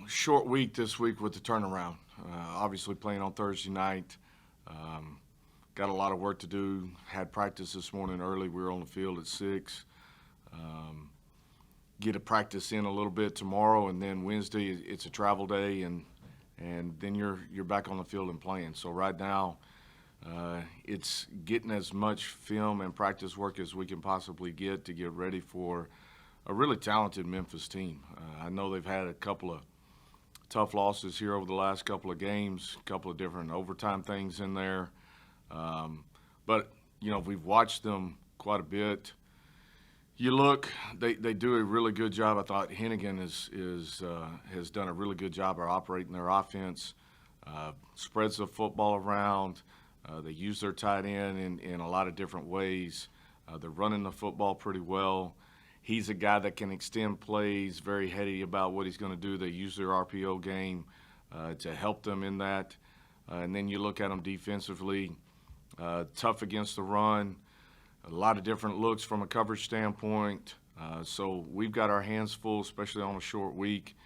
Short week this week with the turnaround. Obviously playing on Thursday night. Um, got a lot of work to do. Had practice this morning early. We were on the field at 6. Um, get a practice in a little bit tomorrow, and then Wednesday it's a travel day, and then you're back on the field and playing. So right now, it's getting as much film and practice work as we can possibly get to get ready for a really talented Memphis team. I know they've had a couple of tough losses here over the last couple of games, a couple of different overtime things in there. But we've watched them quite a bit. You look, they do a really good job. I thought Hennigan has done a really good job of operating their offense, spreads the football around. They use their tight end in a lot of different ways. They're running the football pretty well. He's a guy that can extend plays, very heady about what he's going to do. They use their RPO game to help them in that. And then you look at them defensively, tough against the run, a lot of different looks from a coverage standpoint. So we've got our hands full, especially on a short week.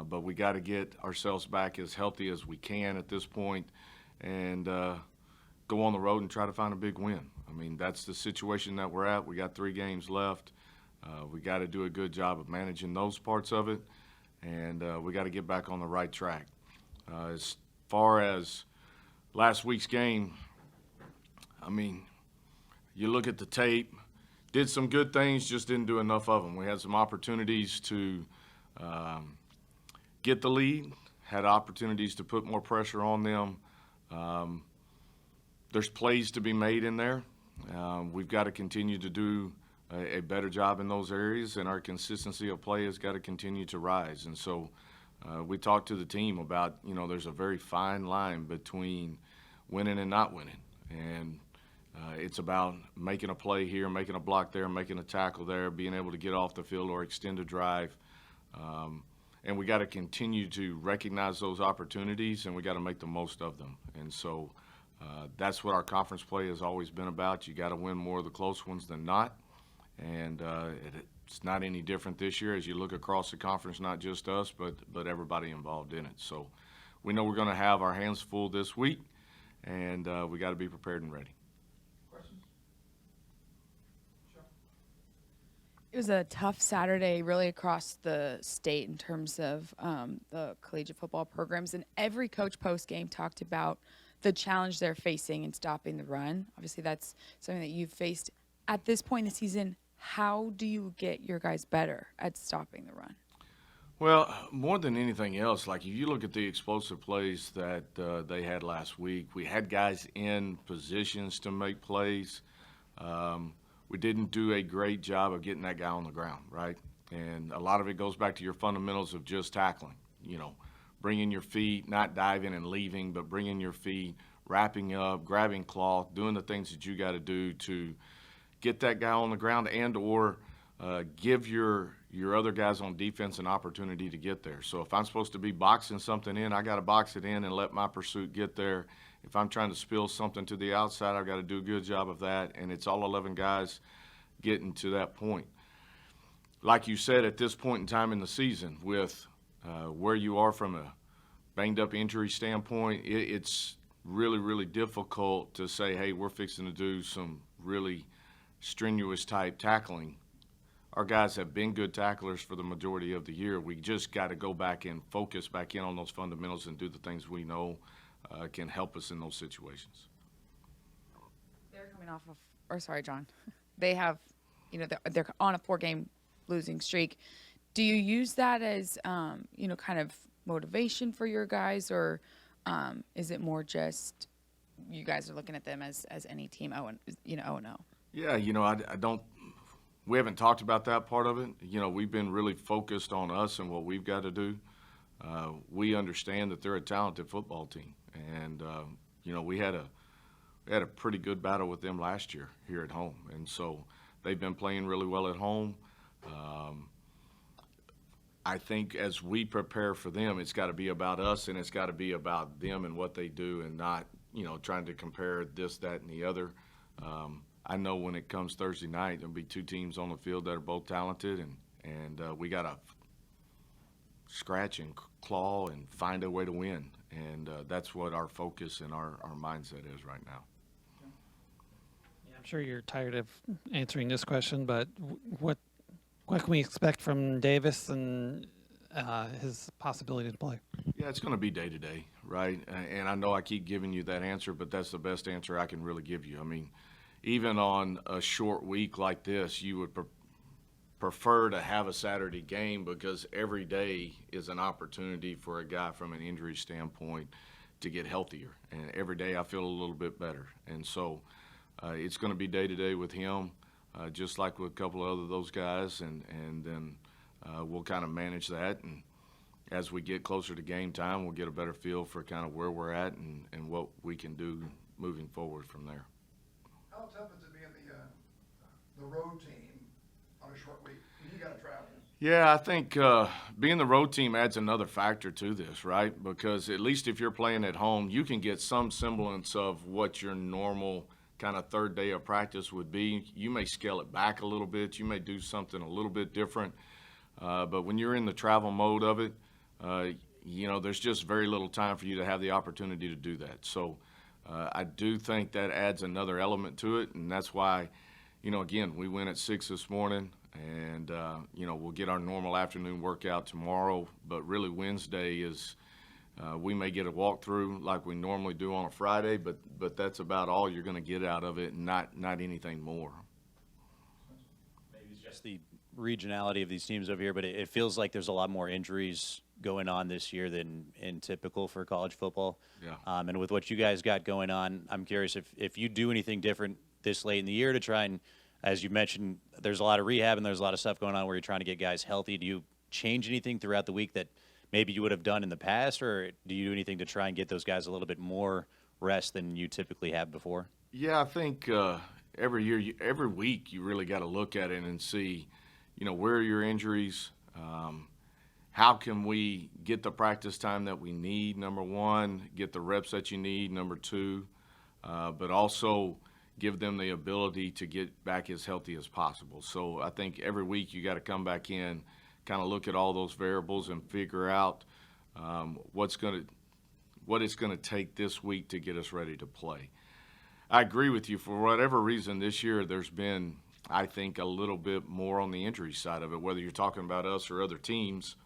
But we got to get ourselves back as healthy as we can at this point and go on the road and try to find a big win. I mean, that's the situation that we're at. We got 3 games left. We got to do a good job of managing those parts of it, and we got to get back on the right track. As far as last week's game, I mean, you look at the tape, did some good things, just didn't do enough of them. We had some opportunities to get the lead, had opportunities to put more pressure on them. There's plays to be made in there. We've got to continue to do a better job in those areas, and our consistency of play has got to continue to rise. And so we talked to the team about, there's a very fine line between winning and not winning. And it's about making a play here, making a block there, making a tackle there, being able to get off the field or extend a drive. And we got to continue to recognize those opportunities, and we got to make the most of them. And so that's what our conference play has always been about. You got to win more of the close ones than not. And it's not any different this year as you look across the conference, not just us, but everybody involved in it. So we know we're going to have our hands full this week, and we got to be prepared and ready. Questions? Sure. It was a tough Saturday really across the state in terms of the collegiate football programs, and every coach post-game talked about the challenge they're facing in stopping the run. Obviously, that's something that you've faced. At this point in the season, how do you get your guys better at stopping the run? Well, more than anything else, like if you look at the explosive plays that they had last week, we had guys in positions to make plays. We didn't do a great job of getting that guy on the ground, right? And a lot of it goes back to your fundamentals of just tackling, bringing your feet, not diving and leaving, but bringing your feet, wrapping up, grabbing cloth, doing the things that you got to do to get that guy on the ground and or give your other guys on defense an opportunity to get there. So if I'm supposed to be boxing something in, I got to box it in and let my pursuit get there. If I'm trying to spill something to the outside, I've got to do a good job of that, and it's all 11 guys getting to that point. Like you said, at this point in time in the season, with where you are from a banged-up injury standpoint, it's really, really difficult to say, hey, we're fixing to do some really strenuous type tackling. Our guys have been good tacklers for the majority of the year. We just got to go back and focus back in on those fundamentals and do the things we know can help us in those situations. They're coming off of, or sorry, John, they have, they're on a 4-game losing streak. Do you use that as, kind of motivation for your guys, or is it more just you guys are looking at them as any team 0-0? Yeah, I don't. We haven't talked about that part of it. We've been really focused on us and what we've got to do. We understand that they're a talented football team, and we had a pretty good battle with them last year here at home, and so they've been playing really well at home. I think as we prepare for them, it's got to be about us and it's got to be about them and what they do, and not trying to compare this, that, and the other. I know when it comes Thursday night, there'll be 2 teams on the field that are both talented, and we got to scratch and claw and find a way to win. And that's what our focus and our mindset is right now. Yeah, I'm sure you're tired of answering this question, but what can we expect from Davis and his possibility to play? Yeah, it's going to be day to day, right? And I know I keep giving you that answer, but that's the best answer I can really give you. I mean, even on a short week like this, you would prefer to have a Saturday game because every day is an opportunity for a guy from an injury standpoint to get healthier. And every day I feel a little bit better. And so it's going to be day to day with him, just like with a couple of those guys. And then we'll kind of manage that. And as we get closer to game time, we'll get a better feel for kind of where we're at and what we can do moving forward from there. How tough is it being the road team on a short week? You got to travel. Yeah, I think being the road team adds another factor to this, right? Because at least if you're playing at home, you can get some semblance of what your normal kind of third day of practice would be. You may scale it back a little bit. You may do something a little bit different. But when you're in the travel mode of it, there's just very little time for you to have the opportunity to do that. So I do think that adds another element to it, and that's why, again, we went at 6 this morning, and, we'll get our normal afternoon workout tomorrow, but really Wednesday is we may get a walkthrough like we normally do on a Friday, but that's about all you're going to get out of it, and not anything more. Maybe it's just the regionality of these teams over here, but it feels like there's a lot more injuries going on this year than in typical for college football. Yeah. And with what you guys got going on, I'm curious if you do anything different this late in the year to try and, as you mentioned, there's a lot of rehab and there's a lot of stuff going on where you're trying to get guys healthy. Do you change anything throughout the week that maybe you would have done in the past, or do you do anything to try and get those guys a little bit more rest than you typically have before? Yeah, I think every year, every week, you really got to look at it and see, where are your injuries? How can we get the practice time that we need, number one, get the reps that you need, number two, but also give them the ability to get back as healthy as possible. So I think every week you got to come back in, kind of look at all those variables and figure out what it's going to take this week to get us ready to play. I agree with you. For whatever reason this year, there's been, I think, a little bit more on the injury side of it, whether you're talking about us or other teams.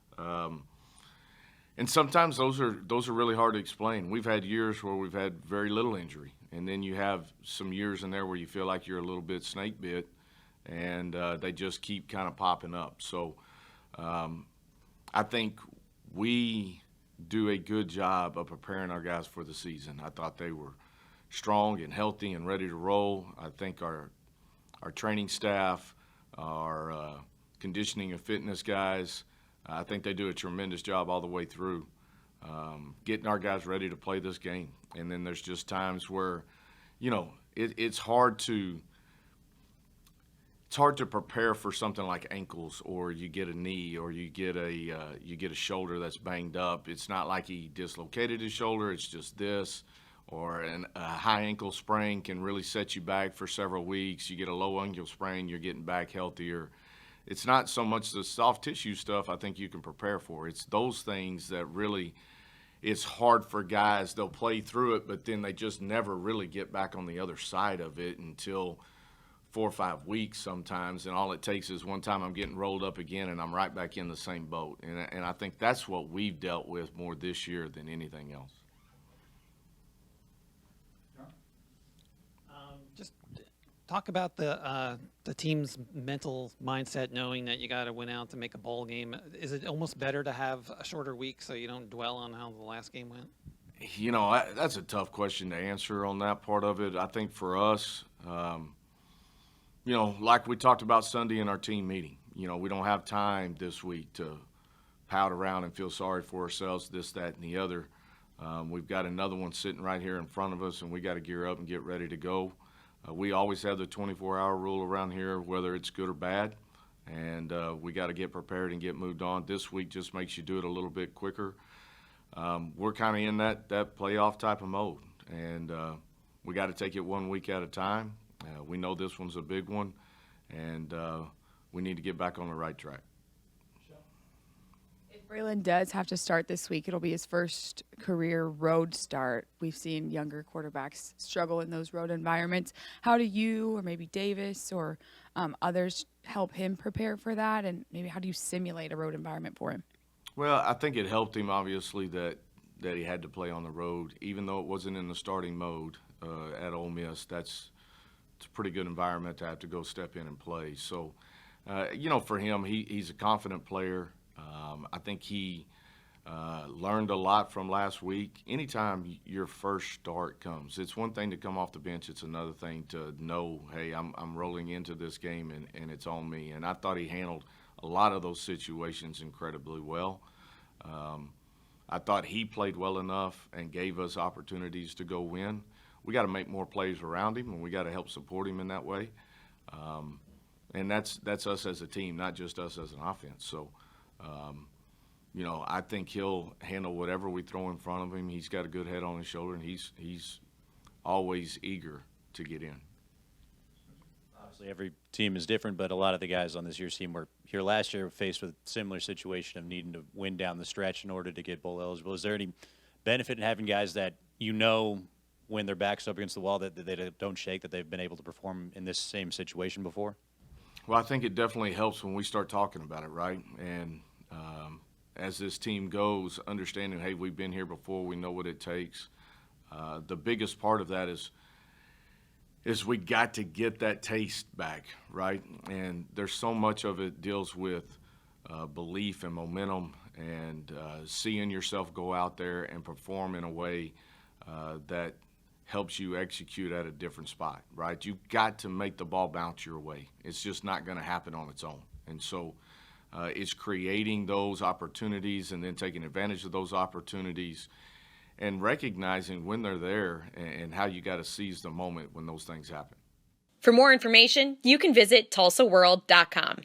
And sometimes those are really hard to explain. We've had years where we've had very little injury, and then you have some years in there where you feel like you're a little bit snake bit, and they just keep kind of popping up. So I think we do a good job of preparing our guys for the season. I thought they were strong and healthy and ready to roll. I think our training staff, our conditioning and fitness guys, I think they do a tremendous job all the way through getting our guys ready to play this game. And then there's just times where, it's hard to prepare for something like ankles, or you get a knee, or you get a shoulder that's banged up. It's not like he dislocated his shoulder. It's just this. Or a high ankle sprain can really set you back for several weeks. You get a low ankle sprain, you're getting back healthier. It's not so much the soft tissue stuff I think you can prepare for. It's those things that really, it's hard for guys. They'll play through it, but then they just never really get back on the other side of it until 4 or 5 weeks sometimes, and all it takes is one time I'm getting rolled up again and I'm right back in the same boat. And I think that's what we've dealt with more this year than anything else. Just talk about the team's mental mindset, knowing that you got to win out to make a bowl game. Is it almost better to have a shorter week so you don't dwell on how the last game went? That's a tough question to answer on that part of it. I think for us, like we talked about Sunday in our team meeting, we don't have time this week to pout around and feel sorry for ourselves, this, that, and the other. We've got another one sitting right here in front of us, and we got to gear up and get ready to go. We always have the 24-hour rule around here, whether it's good or bad, and we got to get prepared and get moved on. This week just makes you do it a little bit quicker. We're kind of in that playoff type of mode, and we got to take it 1 week at a time. We know this one's a big one, and we need to get back on the right track. If Braylon does have to start this week. It'll be his first career road start. We've seen younger quarterbacks struggle in those road environments. How do you, or maybe Davis, or others help him prepare for that? And maybe how do you simulate a road environment for him? Well, I think it helped him, obviously, that he had to play on the road, even though it wasn't in the starting mode at Ole Miss. It's a pretty good environment to have to go step in and play. So, for him, he's a confident player. I think he learned a lot from last week. Anytime your first start comes, it's one thing to come off the bench. It's another thing to know, hey, I'm rolling into this game and it's on me. And I thought he handled a lot of those situations incredibly well. I thought he played well enough and gave us opportunities to go win. We got to make more plays around him, and we got to help support him in that way. And that's us as a team, not just us as an offense. So, I think he'll handle whatever we throw in front of him. He's got a good head on his shoulder, and he's always eager to get in. Obviously, every team is different, but a lot of the guys on this year's team were here last year faced with a similar situation of needing to win down the stretch in order to get bowl eligible. Is there any benefit in having guys that when their back's up against the wall that they don't shake, that they've been able to perform in this same situation before? Well, I think it definitely helps when we start talking about it, right? And as this team goes, understanding, hey, we've been here before, we know what it takes. The biggest part of that is we got to get that taste back, right? And there's so much of it deals with belief and momentum and seeing yourself go out there and perform in a way that helps you execute at a different spot, right? You've got to make the ball bounce your way. It's just not going to happen on its own. And so it's creating those opportunities and then taking advantage of those opportunities and recognizing when they're there and how you got to seize the moment when those things happen. For more information, you can visit tulsaworld.com.